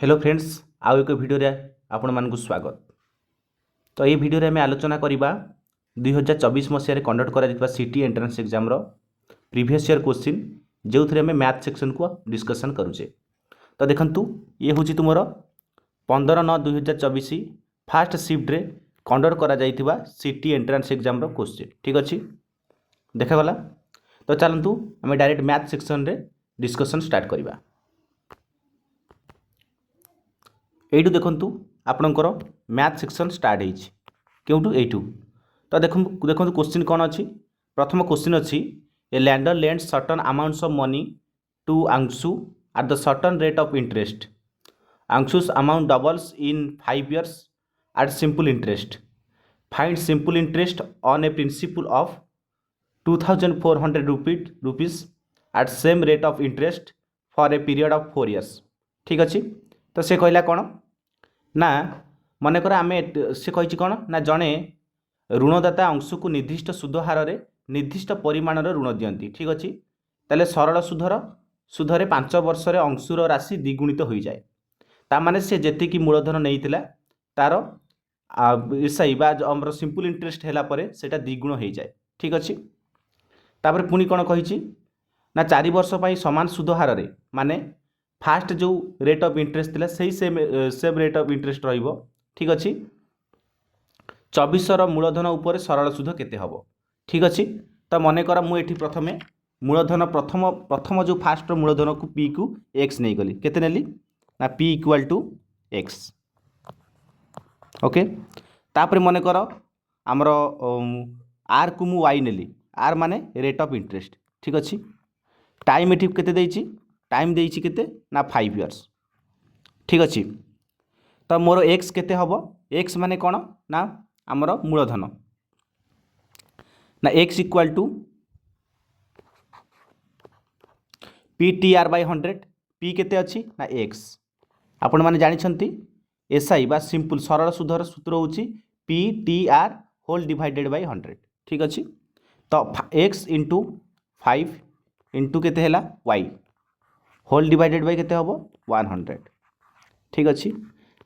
Hello friends आउ एक video रे आपण मानकु स्वागत। तो ये वीडियो रे हमें आलोचना करिबा 2024 मसिया कंडक्ट करा जितबा सिटी एंट्रेंस एग्जाम रो प्रीवियस ईयर क्वेश्चन जो थरे हमें मैथ सेक्शन को डिस्कशन करूचे। तो देखंतु ये होची तुमरो 15/9/2024 फास्ट शिफ्ट रे कंडक्ट करा जाइतिबा सिटी एंट्रेंस एग्जाम रो क्वेश्चन। ठीक अछि, देखा गला। तो चलंतु हमें डायरेक्ट मैथ सेक्शन रे डिस्कशन स्टार्ट करिबा। एइटू देखंतु आपणकर मैथ सेक्शन स्टार्ट होइछि केउटू एइटू। तो देखंतु क्वेश्चन कोन अछि। प्रथम क्वेश्चन अछि a lender lends certain amounts of money to Anshu at the certain rate of interest. Anshu's amount doubles in 5 years at simple interest. Find simple interest on a principal of 2400 rupees at same rate of interest for a period of 4 years. ठीक अच्छी। तो से कहला कौन ना मनकर आम से कही कौन ना जड़े ऋणदाता अंश को निर्दिष्ट सुध हार रे निर्दिष्ट परिमाण ऋण दियंती। ठीक अच्छे, ताले सरल सुधरे 5 वर्ष रे अंशुर राशि द्विगुणित हो जाए। तामाने से जेतिकी मूलधन नहीं तार एसआई बा सिंपल इंटरेस्ट है सेटा द्विगुण हो जाए। ठीक अच्छे, तापर पुणी कौन कही ना 4 वर्ष समान सुध हार रे माने फास्ट जो रेट ऑफ इंटरेस्ट थिला सही सेम रेट ऑफ इंटरेस्ट रहिबो। ठीक अच्छे, 24 मूलधन उपर सरल सुध केते हबो। ठीक अच्छे, तो मन कर मुझे प्रथमे मूलधन प्रथम जो फास्ट मूलधन को पी को एक्स नहीं गली केते नेली ना P equal to X. Okay, तापर मन कर आमर आर को मु वाई नेली, आर माने रेट ऑफ इंटरेस्ट। ठीक अच्छे, टाइम एठी केते देइछि, टाइम देइछि केते ना 5 years। ठीक अच्छे, तो मोर एक्स केते हबो, एक्स माने कोन ना आमर मूलधन ना X equal to P T R by 100। P केते अच्छी ना एक्स। आपण माने जानि छंती एसआई बा सिंपल सरल सुधर सूत्र होची P T R whole divided by 100। ठीक अच्छे, तो एक्स इंटू 5 इंटू केते हैला वाई होल डिवाइडेड बाय केते हबो 100। ठीक अच्छे,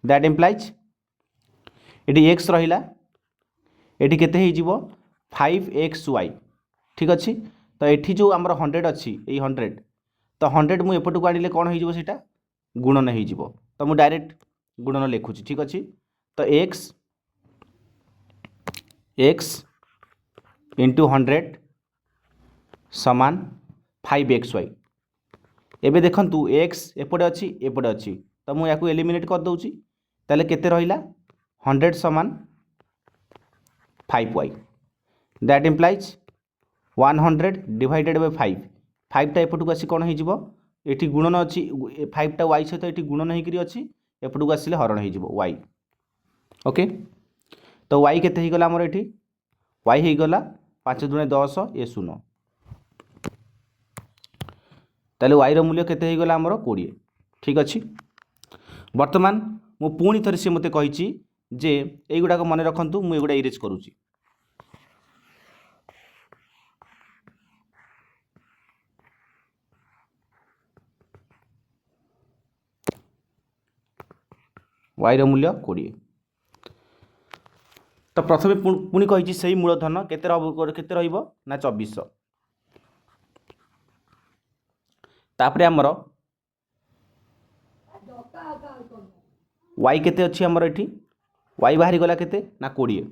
दैट इम्प्लाइज एटी एक्स रहिला एटी केते हे जिवो 5xy। ठीक अच्छे, तो एठी जो आमर 100 अच्छी ये 100 तो 100 मु एपटू आनिले कौन हो सीटा गुणन हो। तो मु डायरेक्ट गुणन लिखुची। ठीक अच्छे, तो एक्स इंटू 100 समान 5xy। एबे देखंतु एक्स एपटे अच्छी एपटे अच्छी तो मु याकू एलिमिनेट कर दउची, ताले केते रहिला 100 समान 5y। That implies 100 divided by 5। 5 टा एपटू आसी कौन हो एठी गुणन अच्छी 5 टा y सहित एठी गुणन होकरी अच्छी एपटू आसिले हरण हो y। ओके, तो y केते गला हमर एठी y हे गला 5 दूने 10 ये 0 ताले y रो मूल्य केते गला हमर 20। ठीक अच्छे, वर्तमान मु पुणी थरे से मते कहिची जे एगुडा को मन रखंतु मु एगुडा इरेज करूची। y रो मूल्य 20। तो प्रथमे पुणी कहिची सही मूलधन केते रहिबो ना 2400। तापरे हमर y केते अच्छी हमर एठी y बाहरी गला केते ना 20।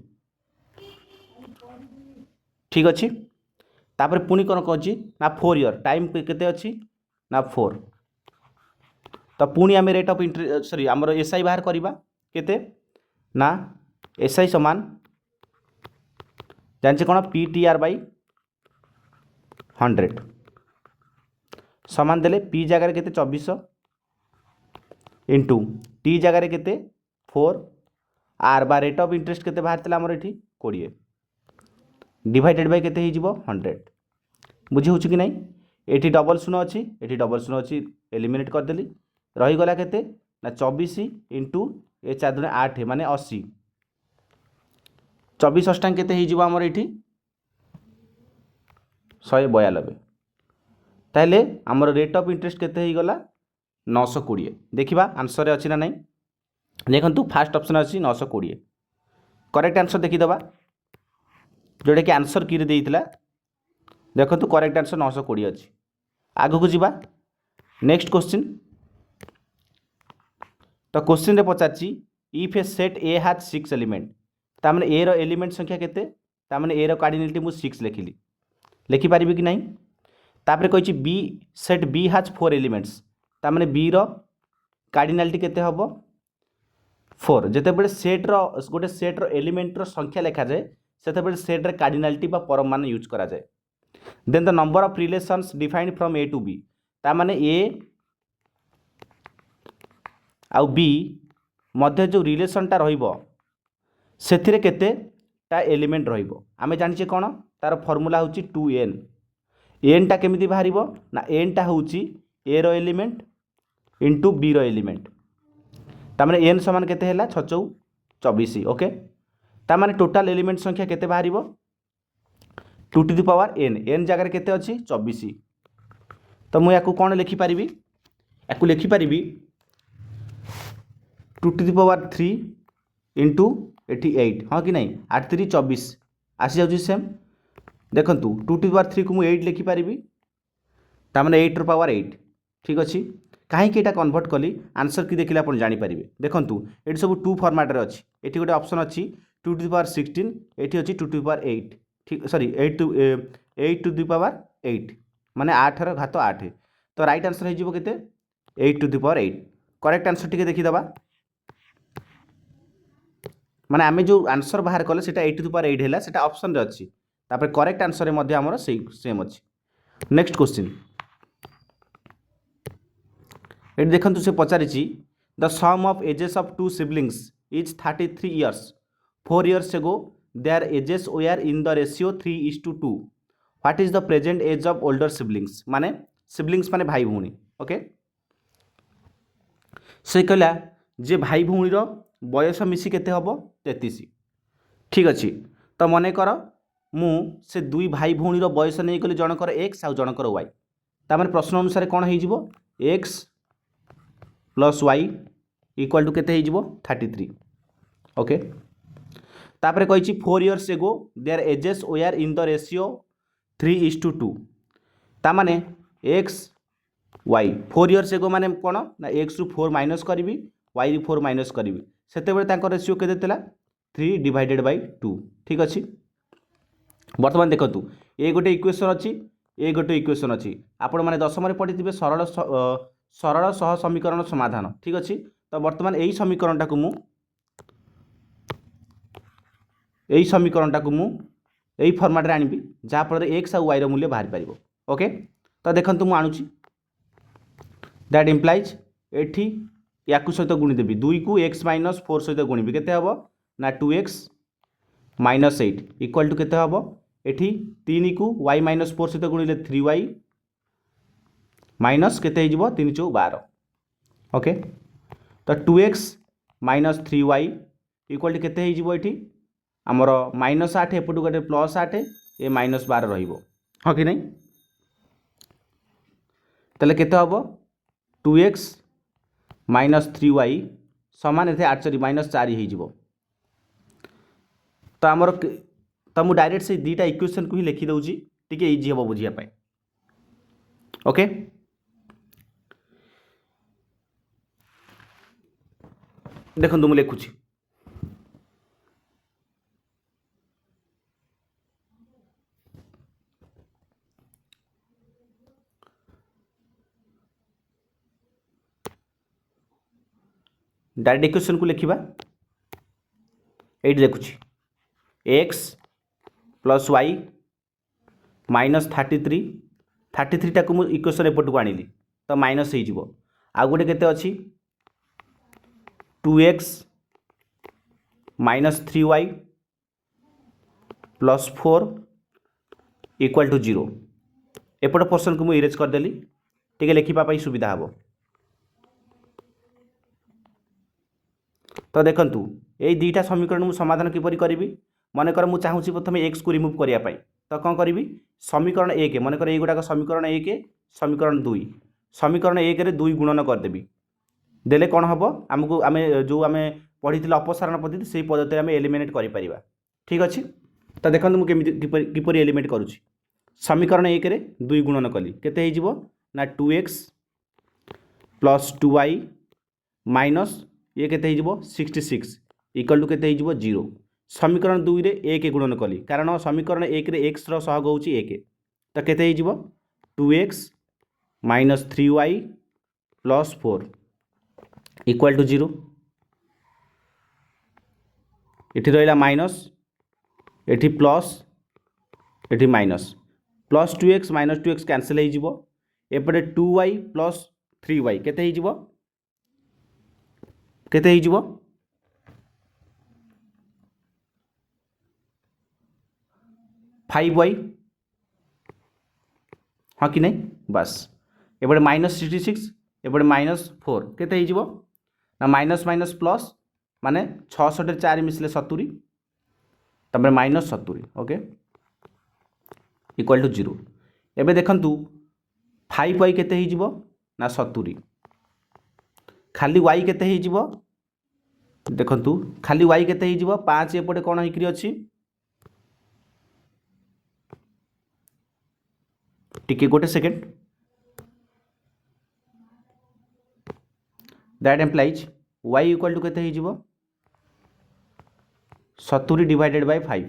ठीक अच्छे, तापरे पुणी कौन कहछि ना 4 year टाइम केते अच्छी ना 4। तो पुणी आम रेट ऑफ इंटरेस्ट सॉरी आमर एसआई बाहर करवा केते ना एसआई समान जानचे कौन पी टी आर बाई 100 समान देले पी जगार केते 2400 इंटू टी जगार केते 4 आर बा रेट ऑफ इंटरेस्ट केते बाहर तला हमर एठी 20 डिवाइडेड बाय केते ही जीवो 100। बुझी होछु कि नहीं, एठी डबल शून्य अच्छी एठी डबल शून्य अच्छी एलिमिनेट कर देली रही गला केते ना 24 इंटू ए 4 दूने 8 माने 80 24 अष्टांग केते ही जीवो हमर एठी 192। ताहले हमर रेट ऑफ इंटरेस्ट केते ही गला 920 देखा आंसर अच्छी ना नहीं देखो फास्ट ऑप्शन अच्छी 920 करेक्ट आंसर देखीदे जोटा कि आंसर की देता देखो करेक्ट आंसर 920 अच्छी आगू को जीवा नेक्स्ट क्वेश्चन तो क्वेश्चन रे पचार if a set A has 6 element तामने ए रो एलिमेंट संख्या केते तामने ए रो कार्डिनलिटी मु 6 लिखिली लिखिपारि कि नहीं तापर कही B set B has 4 elements तामने बी रो कार्डिनलिटी केते हबो 4 जेतेबेले सेट रो गोटे सेट रो एलिमेंट रो संख्या लिखा जाए सेतेबेले सेट रे कार्डिनलिटी बा परम मान यूज करा जाए then the number of relations defined from A to B तामने ए आउ बी मध्य जो रिलेशनटा रहिबो सेथिरे केते ता एलिमेंट रहिबो आमे जानिचे कोन तार फार्मूला होची 2n n टा केमिति बाहरिबो ना n टा होची a रो एलिमेंट इनटू b रो एलिमेंट तामने n समान केते हैला 6 24 ओके तामने टोटल एलिमेंट संख्या केते बाहरिबो 2 टू द पावर n जगह रे केते अछि 24 तो मु याकू कोन लिखि परिबी याकू लिखि परिबी 2 to the power 3 into eighty 8 हाँ कि नहीं 8 3 24 आसी जाऊँ सेम देखु 2 टू द पावर 3 को मुझे 8 लिखिपारि तामने 8 रो पावर 8 ठीक अच्छे कहीं यहाँ कन्वर्ट कली आंसर कि देखिले आप जानीपारे देखूँ ये सब 2 फर्माट रे अच्छी ये गोटे ऑप्शन अच्छी 2 टू द पावर 16 ये अच्छी 2 टू द पावर 8 ठीक सॉरी 8 टू द पावर 8 माने 8 रो घात 8 तो राइट आंसर हो 8 to the power 8 correct answer टी देखीदबा माने आमे जो आंसर बाहर कले सेटा 8 टू द पावर 8 हैला सेटा ऑप्शन रे अछि तापर करेक्ट आंसर रे मध्ये हमर सेम अछि नेक्स्ट क्वेश्चन एट देखंतु से पचारिछि the sum of ages of two siblings is 33 years 4 years ago their ages were in the ratio 3:2 what is the present age of older siblings माने भाई भौणी okay से कहला जे भाई भौणी रो बयस मिसी केते हबो 33 ठीक अच्छे तो मन कर मु से दुई भाई भौणी रो बयस नहीं गली जनकर एक्स आउ जनकर वाई तामाने प्रश्न अनुसार कौन हो x plus y equal to केते हो 33 ओके तापर कही 4 years ago their ages were in the ratio 3:2 तामाने एक्स वाई 4 इयर्स एगो माने कौन ना एक्स रु 4 माइनस करी वाई रु 4 माइनस करी सेतेबेले रेशियो केते 3/2 ठीक अच्छे बर्तमान देखु ये गोटे इक्वेशन अच्छी ये गोटे इक्वेशन अच्छी आपण मैंने 10th पढ़ी सरल सरल सह समीकरण समाधान ठीक अच्छे तो बर्तमान यही समीकरणटा को यही फर्माट रे आनिबी जहाँफल एक्स आ वाई मूल्य बाहरी पार ओके तो देखो मुझे आणुची दैट इम्प्लाइज एठी या सहित गुणीदेवी 2 को x माइनस 4 सहित गुणीबी केते हबो ना 2x माइनस 8 इक्वल टू केते हबो एठी 3 को y माइनस 4 सहित गुणिले 3y माइनस केते हिजबो 3 4 12 ओके तो 2x minus 3y equal to केते हिजबो एठी हमर माइनस 8 एपटू गोटे प्लस 8 ए माइनस 12 रहिबो हाँ कि नहीं तले केते हबो 2x माइनस 3y समान थे 8 माइनस 4 हो तो आमर तो मुझे डायरेक्ट से दीटा इक्वेशन को ही लिखी दूसरी टी इजी हम बुझापी ओके देखो मुझे लिखुची डायरेक्ट इक्वेशन को लिखा ये देखुची एक्स प्लस वाई माइनस 33 टाक मुझे इक्वेशन एपट को आनिली तो माइनस हो आ गोटे केते अच्छी 2x minus 3y plus 4 equal to 0 एपट पोर्सन को मुझे इरेज करदेली टी लिखापी सुविधा हम तो देखंतु ये दुईटा समीकरण मुझे समाधान किपरि करी मनकर मुझे चाहूँगी प्रथम एक्स को रिमूव करने तो कौन करी समीकरण 1 मनकर ये गुड़ाक समीकरण 1 समीकरण 2 समीकरण 1 रे 2 गुणन करदेवी देले कौन हम आमको आम जो आम पढ़ी अपसारण पद्धति से पद्धति आम एलिमिनेट कर ठीक अच्छे। तो देखो मुझे किपर एलिमिनेट करुँच समीकरण 1 रे 2 गुणन कली केते हो ना 2x प्लस 2y माइनस ये केते हो 66 इक्वल टू केते हो 0। समीकरण 2 रे 1 गुणन कली कारण समीकरण 1 रे x रो सहग होची 1 तो केते हो 2x minus 3y plus 4 equal to 0। इठी रहिला माइनस एठी प्लस एठी minus plus 2x minus 2x cancel हो एपटे 2y प्लस 3y केते हो केते हो 5y हाँ कि नहीं बस एपटे माइनस 66 एपटे माइनस 4 केते हो ना माइनस माइनस प्लस माने 6 4 मिसले 70 तब माइनस 70 ओके इक्वल टू 0। एबे देखंतु 5y केते हो ना 70 खाली y केते हो देखंतु खाली y केते हो 5 एपटे कौन होकरी अछि टिके गोटे second that implies y equal to केते हो 70 डिवाइडेड बाय 5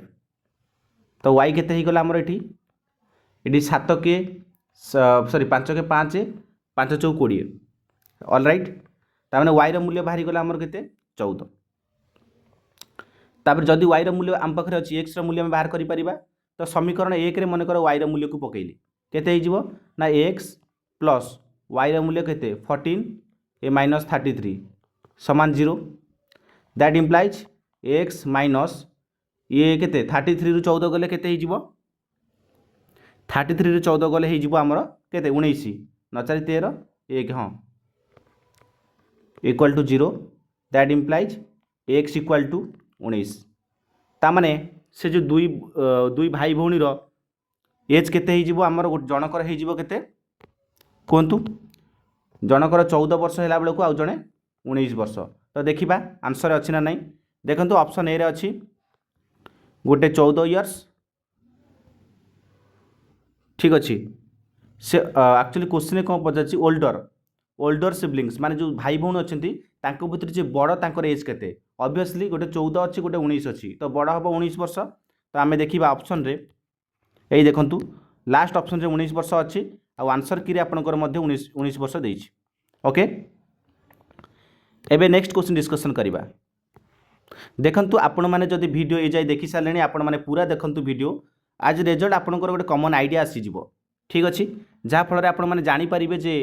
तो y केते ही गला हमर एटी 7 के सॉरी 5 के 5 5 चौ 20 ऑल राइट तार y रो मूल्य बाहरी गला हमर केते 14। तापर जदि y रो मूल्य आम पाखरे अछि x रो मूल्य हम बाहर करि परिबा तो समीकरण 1 रे मन कर y रो मूल्य को पकेइली केते हिजबो ना x प्लस y रो मूल्य केते 14 ए माइनस 33 समान 0 दैट इम्प्लाइज x माइनस ये केते 33 रु 14 गले केते हिजबो 33 रु 14 गले हिजबो हमर केते 19 न 4 13 1 हाँ equal to 0 that implies x equal to 19 तामाने से जो दुई भाई भौणी रो एज केते हिजबो हमर जनकर हिजबो केते कोंतु जनकर 14 वर्ष हैला बेले को आ जणे 19 वर्ष तो देखिबा आंसर अछि ना नहीं देखंतु ऑप्शन ए रे अछि गोटे 14 इयर्स ठीक अच्छे से एक्चुअली क्वेश्चन कौन पचार ओल्डर सिबलिंग्स माने जो भाई भौणी अच्छा भितर जो बड़ तांकर एज केते ऑब्वियसली गोटे 14 अच्छी गोटे 19 अच्छी तो बड़ हम 19 वर्ष तो आम देखा ऑप्शन रे यही देखंतु लास्ट ऑप्शन रे 19 वर्ष अच्छी आंसर की आपंकर 19 वर्ष देइछि ओके। एबे नेक्स्ट क्वेश्चन डिस्कशन करबा देखंतु आपण माने जदि वीडियो ए जाय देखि सारलेनी आपण माने पूरा देखंतु वीडियो आज रिजल्ट आपणकर गोटे कॉमन आइडिया आसीजिवो ठीक अच्छे जहाँ फल आपण माने जानि परिबे जे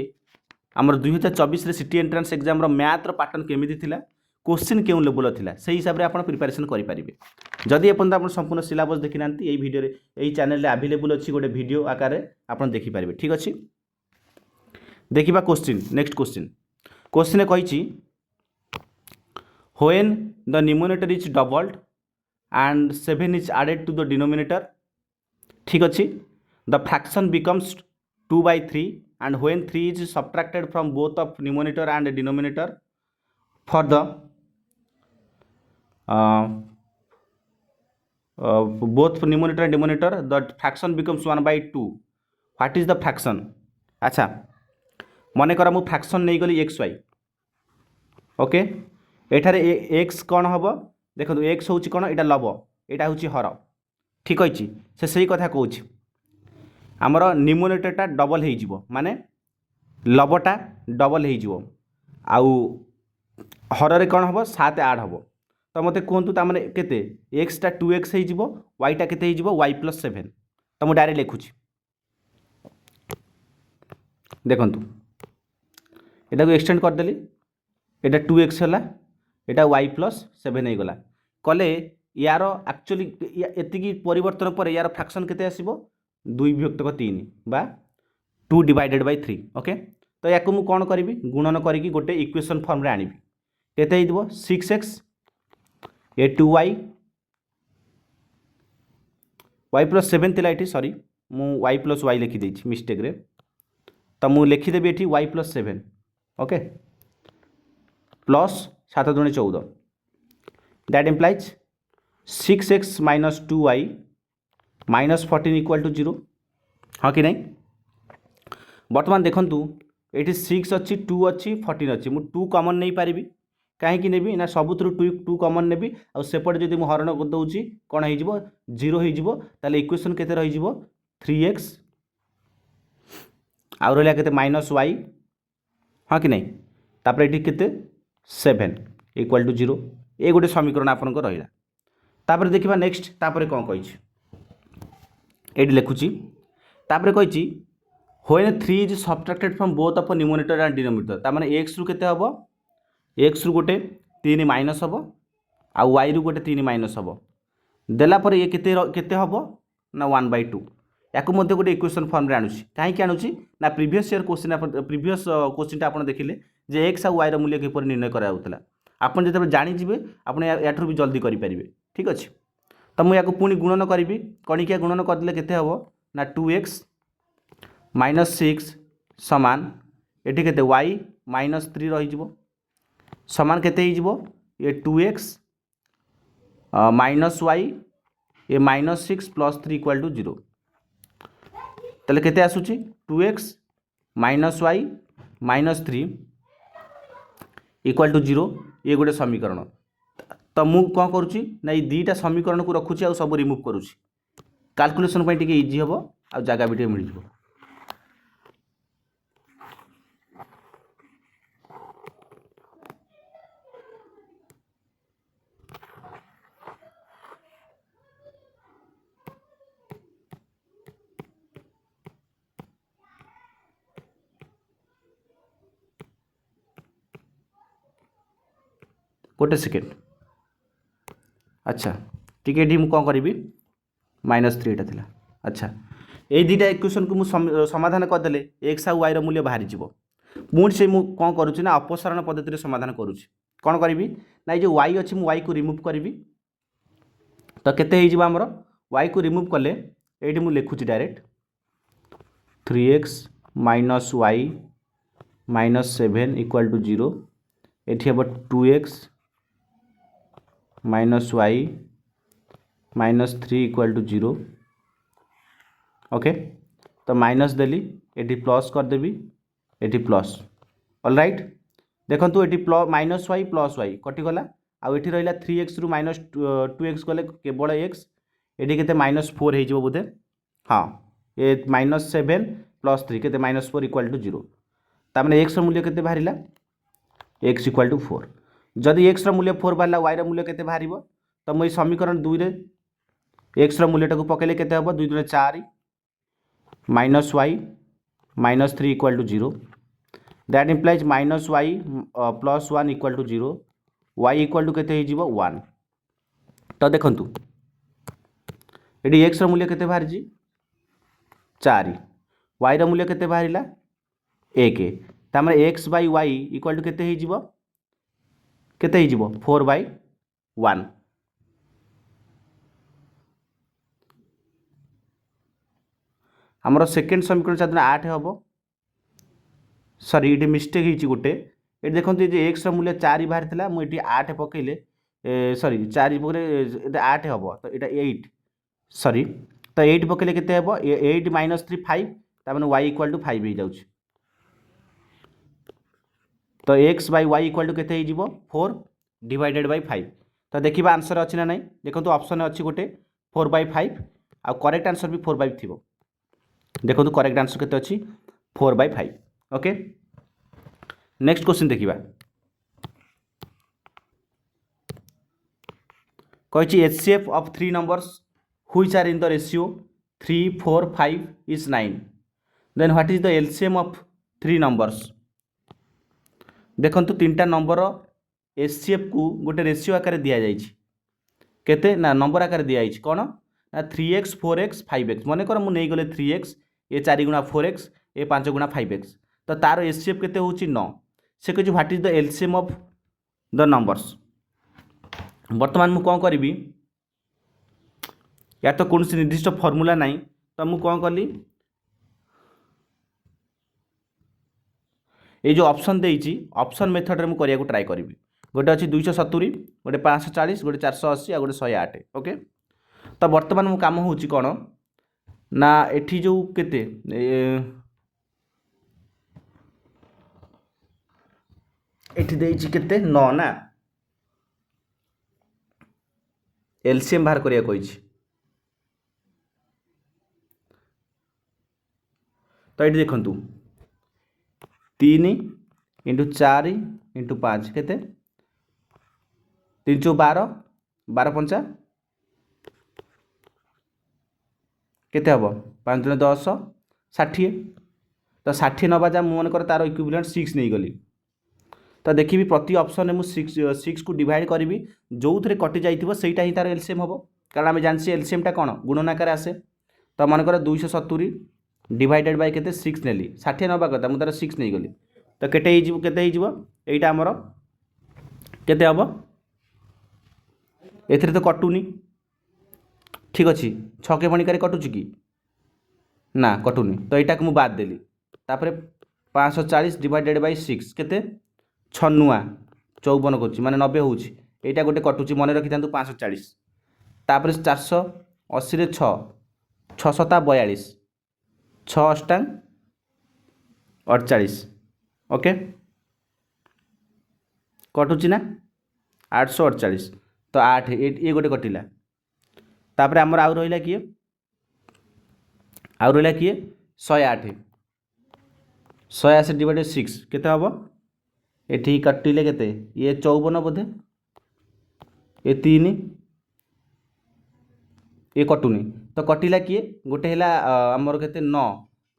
आमर 2024 रे सिटी एंट्रांस एग्जाम रो मैथ रो पैटर्न केमिति थिला क्वेश्चन केउ लेवल थिला से हिसाब रे आपण प्रिपरेशन करि परिबे जदि आपण आपण संपूर्ण सिलेबस देखि नांती एई वीडियो रे एई चैनल रे अवेलेबल अछि गोटे वीडियो आकार रे आपण देखि परिबे ठीक अछि। देखिबा क्वेश्चन नेक्स्ट क्वेश्चन कहिछि when the numerator is doubled and 7 is added to the denominator ठीक अच्छे the fraction becomes 2/3 and when 3 is subtracted from both of numerator and denominator for the both numerator and denominator the fraction becomes 1/2 what is the fraction अच्छा मन कर मु fraction नहीं गली xy okay एठारे x कौन हम देखो एक्स हूँ कौन यहाँ लव यहाँ हूँ हर ठीक अच्छे से सही कथा कौच आमर न्यूमरेटरटा डबल हो माने लवटा डबल हो हर कौन हम 7 8 हम तो मत कहतु ताने केते एक्सटा 2x हो वाईटा केते हो y + 7 तो मुझे डायरेक्ट लिखुची देखु यहाँ को एक्सटेंड करदेली यहाँ 2x है यहाँ y + 7 हो गला कले यार एक्चुअली एति परिवर्तन पर यार फ्रैक्शन केते आसीबो 2 विभक्त 3 बा 2 डिवाइडेड बाय 3 ओके तो या मु कौन करी गुणन करी गोटे इक्वेशन फॉर्म रे आनिबी केते हिदबो 6x ए 2y y + 7 थिला एठी सॉरी मु y + y लिखि देछि मिस्टेक रे तो मुझे लिखिदेवी ये वाई प्लस 7 ओके प्लस 7 दूनी 14 that implies 6x minus 2y minus 14 equal to 0 हाँ कि नहीं बर्तमान देखूँ ये 6 अच्छी 2 अच्छी 14 अच्छी मुझे 2 कमन नहीं पारि कहीं नेबी ना सबुथु 2 कमन नेबी आ सेपटे जब हरण करदे कौन हो 0 हो इक्वेशन केते रही 3x आउ रहा के माइनस वाई हाँ कि नहीं तापर ये केते 7 इक्वल टू 0 ये गोटे समीकरण आपंकर रहा तापर देखा नेक्स्ट तापर कौन कही ये लिखुची तापर कही when 3 is subtracted from both of numerator and denominator तार माने x रु केते हबो x रु गोटे 3 माइनस हबो आ y रु गोटे 3 माइनस हबो देला पर ये केते हबो ना 1/2 याकू मध्य गोटे इक्वेशन फॉर्म रे आनुची काहे आनुची ना प्रीवियस ईयर क्वेश्चन आपण देखिले जे x आ y रो मूल्य किपर निर्णय करा होतला आपण जते जानि जिवे आपण याठू भी जल्दी करि परिबे ठीक अछि तो मु याकू पुनी गुणन करिवि कणिका गुणन करले केते हबो ना 2x माइनस 6 समान ये केते y माइनस 3 रही समान केते हो ये 2x माइनस y ये माइनस 6 प्लस 3 इक्वल टू 0 तेल केते आसुची 2x minus y minus 3 equal to 0 ये गोटे समीकरण तो मु कौन करुँची ना ये दुईटा समीकरण को रखुची आ सब रिमूव करुँची कैलकुलेशन पे टिके इजी हम आ जगह भी टे मिल जाए गोटे सेकेंड अच्छा टिके मुझे कौन करी -3 था अच्छा ये दुटा इक्वेशन को मुझे समाधान करदे एक्स आ वाई रूल्य बाहरी मुझे से कौन करुँच ना अपसारण पद्धति समाधान करुँच कौन करी ना ये जो वाई अच्छी मुझे वाई को रिमूव करी तो केते आमर वाई को रिमूव कले ये मुझे लिखुची direct 3x minus Y minus 7 equal to 0 ये हम 2x minus Y minus 3 equal to 0 okay तो माइनस देली ये प्लस करदेवी ये प्लस ऑल राइट देखो ये माइनस वाई प्लस वाई कटिगला आउ ये रहा 3x रु माइनस 2x गले केवल x ये के माइनस 4 हो बोधे हाँ ये माइनस 7 प्लस 3 के माइनस 4 इक्वल टू 0 तार एक्स मूल्य के बाहर x इक्वल टू 4 जदि x मूल्य 4 बाहर y मूल्य के बाहर तो मुझे समीकरण 2 रे x मूल्य टाक पकड़े के 2 2 4 minus Y minus 3 equal to 0 that implies minus Y plus 1 equal to 0 Y equal to केते 1 तो देखु ये एक्स मूल्य के बाहर 4 वाई मूल्य के बाहर 1 तार X by Y equal to केते 4/1 आमर सेकेंड समीकरण चार 8 हम सॉरी ये मिस्टेक गोटे ये देखो ये एक्स मूल्य 4 बाहर था मुझे 8 पकईले सॉरी 4 पकड़े 8 हम तो ये 8 सॉरी तो 8 पकड़े के 8 माइनस 3 5 तार वाई इक्वल टू 5 हो जाऊँ तो X by Y equal to के 4 डिवाइडेड बाय 5 तो देखा आंसर अच्छी ना नहीं देखो ऑप्शन अच्छी गोटे 4/5 आ करेक्ट आंसर भी 4/5 थी देखो करेक्ट आंसर केते अच्छी 4/5 ओके नेक्स्ट क्वेश्चन देखिबा कही HCF of 3 numbers which are in the ratio 3 4 5 is 9 then what is the LCM of 3 numbers देखो 3टा नंबर HCF को गोटे रेशियो आकार दि जाइए केते ना नंबर आकार दि जाइए कौन ना 3x 4x 5x मन कर मुझे गले 3x ये 4 गुणा 4x ये 5 गुणा 5x तो तार HCF केते होची 9 से कह what is the LCM of the numbers वर्तमान मु कौन करी या तो कौन निर्दिष्ट फॉर्मूला नहीं तो मु कौन कली ये जो ऑप्शन देइछि ऑप्शन मेथड रे मु करिया को ट्राई करिवि गोटे अछि 270 गोटे 540 गोटे 480 आ गोटे 108 ओके। तो वर्तमान मु काम होउछि कोन ना एठी जो केते एठी देइछि केते 9 ना एलसीएम बाहर करिया कहिछि। तो ये देखु 3 इंटू 4 इंटू 5 के 3 × 12 12 पंचा केते हम 5 × 10 60 तो 60 नवा जा मन कर तार इक्विवेलेंट 6 नहीं गली। तो देखी प्रति ऑप्शन में मुझे 6 को डिवाइड करी जो थे कटि जाइए सहीटा ही तार एलसीएम हम कारण आम जानसी एलसीएमटा कौन गुणनाकार आसे। तो मनकर 270 डिवाइडेड बाय केते 6 नेली 60 नवा कथा मुझे 6 नहीं गली तो केते यहीटा आमर केते हम एथिरे तो कटुनी ठीक अच्छे 6 के बणिकार कटुची कि ना कटुनी तो यहाँ को बाद देली तापर 540 डिवाइडेड बाय 6 केते 6 नुआ 54 कर माने 90 होउची एटा गोटे कटुची मन रखी था 540 तापर 480 रे 6 6 7 42 6 8 48 ओके कटुची ना 848 तो 8 ये गोटे कटिला तापर आमर आउ रहिला किए 108 180 डिवाइडेड 6 केते हबो एठी कटिले केते ये 54 बोधे ये 3 ये कटुनी तो कटिला किए गोटे है आमर केते 9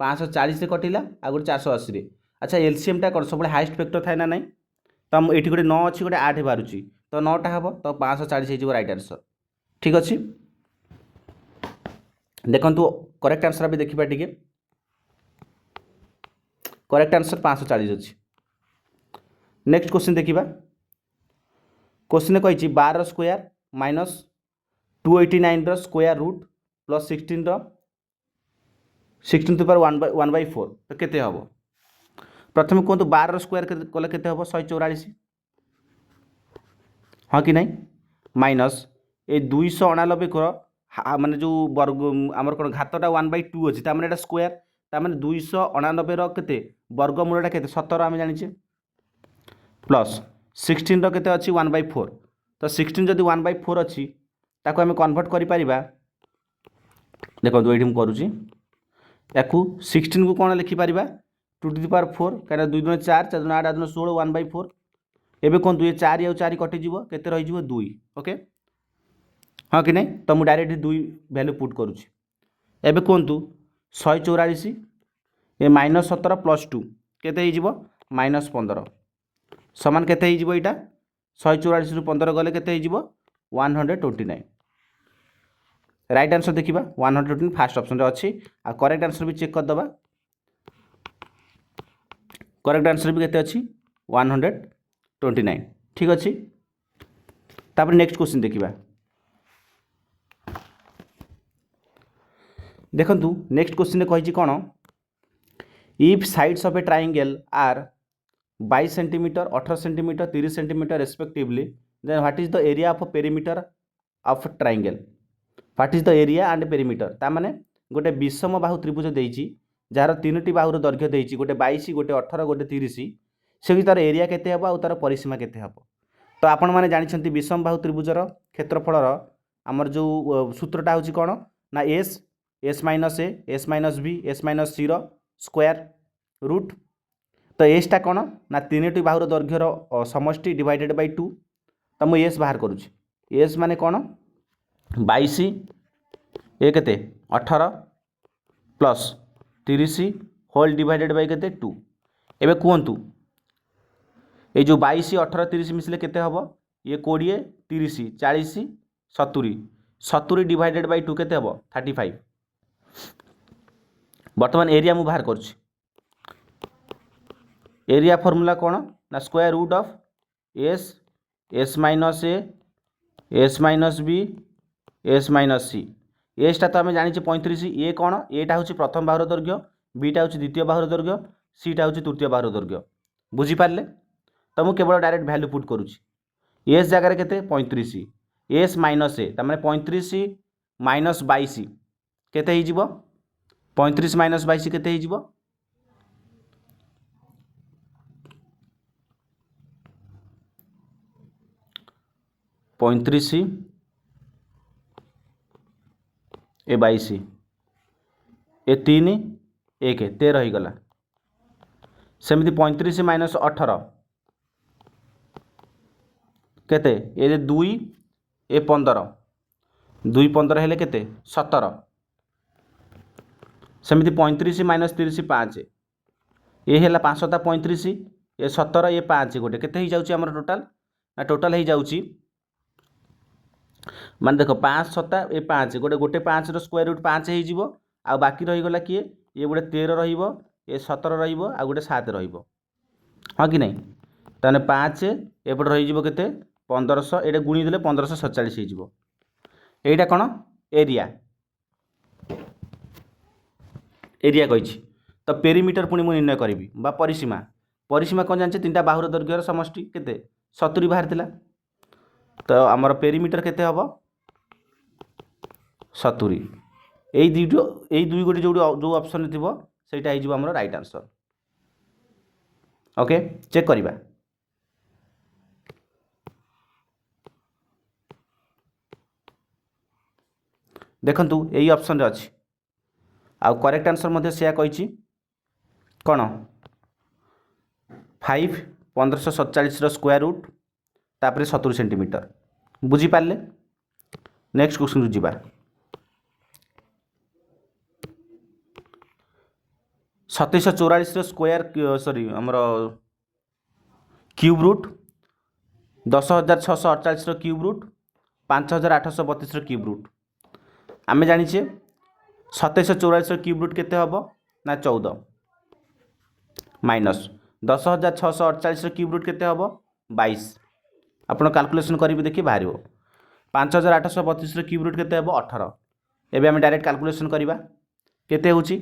540 रे कटिला आ गोटे 480 रे। अच्छा एलसीएम टा सब हाइस्ट फैक्टर थाए ना नहीं तो ये गोटे 9 अच्छी गोटे 8 बाहर तो 9टा हम तो 540 हो राइट आंसर ठीक अच्छे। देखु करेक्ट आंसर भी देखा टे करेक्ट आंसर 540 अच्छी। नेक्स्ट क्वेश्चन देखा क्वेश्चन कही 12 square minus 289 square root plus 16 to the power 1/4 तो केते हम प्रथम कहतु 12 स्क्वायर कले केते हम 144 हाँ कि नहीं माइनस ए 289 कर माने जो वर्ग आमर कौन घातटा 1/2 अच्छी तार स्क्वायर तार 289 रेते वर्गमूलटा के 17 आम जाने प्लस 16 रेते अच्छी 1/4 तो 16 जदि 1/4 अच्छी ताको आम कन्वर्ट कर देखो ये मुझे या 16 को कौन लिखिपर 2 to the power 4 कहीं 2 दूनी 4 4 दूनी 8 8 दूनी 16 1/4 एवं कहतु ये 4 आउ 4 कटिज के रही 2 ओके हाँ कि नहीं तो मुझे डायरेक्ट 2 वैल्यू पुट करुँच एवं कहतु 144 ये -17 + 2 केते -15 समान केते यहाँ 144 रु 15 गले केते 129 राइट आंसर देखा 129 फास्ट ऑप्शन अच्छी आ करेक्ट आंसर भी चेक करदे करेक्ट आंसर भी केते अच्छी 129 ठीक अच्छे। तापर नेक्स्ट क्वेश्चन देखा देखु नेक्स्ट क्वेश्चन कही कौन if sides of a triangle are 22 centimetre 18 centimetre 30 centimetre respectively then what is the area of perimeter of triangle what is the area and perimeter तामाने गोटे विषम बाहु त्रिभुज देइछि जार 3टी बाहुर दैर्घ्य देइछि गोटे 22 गोटे 18 गोटे 30 से तार एरिया केते हबो आ तार परिसीमा केते हबो। तो आपण माने जानिछंती विषम बाहु त्रिभुजर क्षेत्रफलर आमर जो सूत्रटा होछि कोन ना S minus A S minus B S minus C square root तो एसटा कौन ना 3टी बाहुर दैर्घ्यर समष्टि डिवाइडेड बाय 2 तो मुझे एस बाहर करुँच एस माने कौन 22 ये केते 18 प्लस 30 होल डिवाइडेड बाय केते 2 एबे कहतु ये जो 22 18 30 मिसले केते हबो ये 20 30 40 70 70 डिवाइडेड बाय 2 केते हबो 35 वर्तमान एरिया मु बाहर करुँच एरिया फॉर्मूला कौन ना square root of s s minus A S minus B S minus c एसटा तो आम जानी 35 ए कौन एटा हूँ प्रथम बाहुर दैर्घ्य बीटा हूँ द्वितीय बाहुर दैर्घ्य सीटा हूँ तृतीय बाहुर दैर्घ्य बुझीपारे तो मुझे केवल डायरेक्ट वैल्यू पुट करुँची एस जगार के 35 एस माइनस ए तमें 35 माइनस 22 केते ही जीवो 35 माइनस 22 केते ही जीवो 35 ए 22 ए 3 1 13 ही गला सेमती 35 माइनस 18 केते ए 2 ए 15 2 15 हेले केते 17 सेमती 35 माइनस 30 5 ये है 5 7 35 ये 17 ये 5 गोटे केते ही जाउची हमर टोटल ना टोटल ही जाउची मान देख 5 7 ये 5 गोटे गोटे 5 स्क्वायर रूट 5 हो आ बाकी रहीगला किए ये गोटे 13 रहिबो ये 17 रहिबो आ गोटे 7 रहिबो हाँ कि नहीं ताने 5 एपटे रहीजिबो केते 1500 एटा गुणी देले 1547 हो एटा कोन एरिया एरिया कही तो पेरीमीटर पुणी मुझे निर्णय करी बा परिसीमा परिसीमा कौन जाने तीन बाहुर दैर्घ्यर समष्टि केते 70 बाहर थिला तो आमर पेरीमीटर केते हबो 70 यही दुई गोटे जो ऑप्शन थी सेटा हो आमर राइट आंसर ओके चेक करिबा देखंतु यही ऑप्शन रे अछि आउ करेक्ट आंसर मध्य से कही कौन 5 1547 स्क्वायर रूट तापर 70 सेंटीमीटर बुझीपारे नेक्स्ट क्वेश्चन को जीवा 2744 स्क्वायर सॉरी आमर cube root 10648 cube root 5832 cube root आमे जानिछे 2744 क्यूब रूट केते हबो ना 14 माइनस 10648 क्यूब रूट केते हबो 22 आपण कैलकुलेशन करिवे देखि बाहरिबो 5832 क्यूब रूट केते हबो 18 एबे आमे डायरेक्ट कैलकुलेशन करिवा केते होची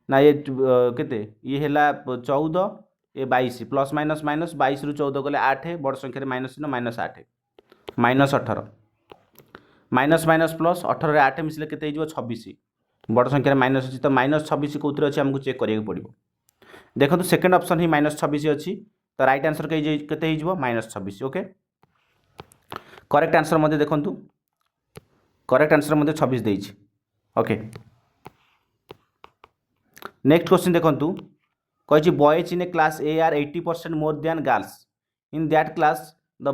ना ये केते ये हैला 14 ये 22 प्लस माइनस माइनस 22 रु 14 गले 8 बड़ संख्या रे माइनस न minus 8 minus 18 minus minus plus 18 रे 8 मिसले केते हिजो 26 बड़ संख्या रे माइनस अछि तो माइनस 26 कोउतरे अछि हमकु चेक करिया पड़िबो देखो तो सेकंड ऑप्शन ही माइनस 26 अछि तो राइट आंसर केते हिजो माइनस 26 ओके करेक्ट आंसर मध्ये देखंतु करेक्ट आंसर मध्ये 26 देइछि ओके नेक्स्ट क्वेश्चन देखंतु कहि boys in a class A are 80% more than girls in that class the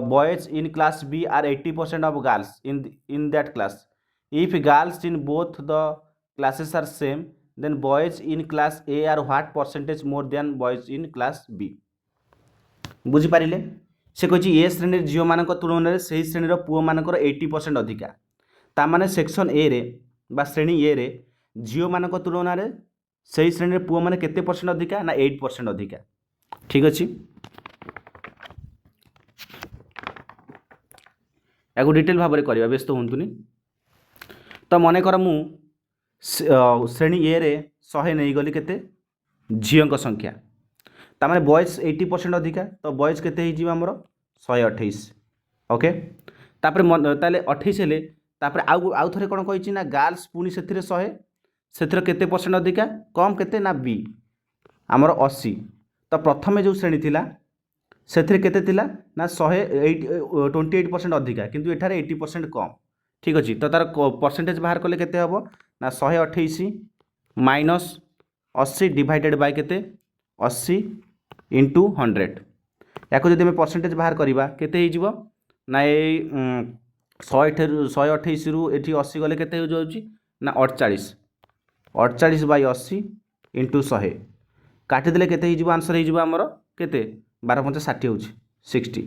boys in class B are 80% of girls in that class if girls in both the classes are same then boys in class A are what percentage more than boys in class B बुझी पारिले से कहि ए श्रेणी झील मान तुलन से श्रेणी पुओ मानकर 80% अधिका ता माने सेक्शन ए रे बा श्रेणी ए रे झील मान तुलन से श्रेणी पुओ मैंने केते परसेंट अधिका ना 8% अधिका ठीक अच्छे या डिटेल भाव में करवा व्यस्त हूँ तो मन कर मु श्रेणी ए रे 100 नहीं गली केते झील संख्या तामाने बॉयज 80% अधिका तो बॉयज केते ही जीवा हमरो 128 ओके तापर ताले 28 हेले तापर आउ थरे कोन कहिछि ना गर्ल्स पुनी सेथिरे 100 सेथिरे केते परसेंट अधिका कम केते ना बी हमरो 80 तो प्रथमे जो श्रेणी थिला सेथिरे केते थिला ना 28% अधिका किंतु एठारे 80% कम ठीक अछि तो तार परसेंटेज बाहर कले केते हबो ना 128 माइनस 80 डिवाइडेड बाय केते 80 इंटू 100 या जब आम परसेंटेज बाहर करवा केते हो ना ये 128 रु ये 80 गले केते हो जाउची ना 48 48 बाय 80 इंटू 100 काटिदेले केते हो आंसर हो आमर केते 12 5 60 होची 60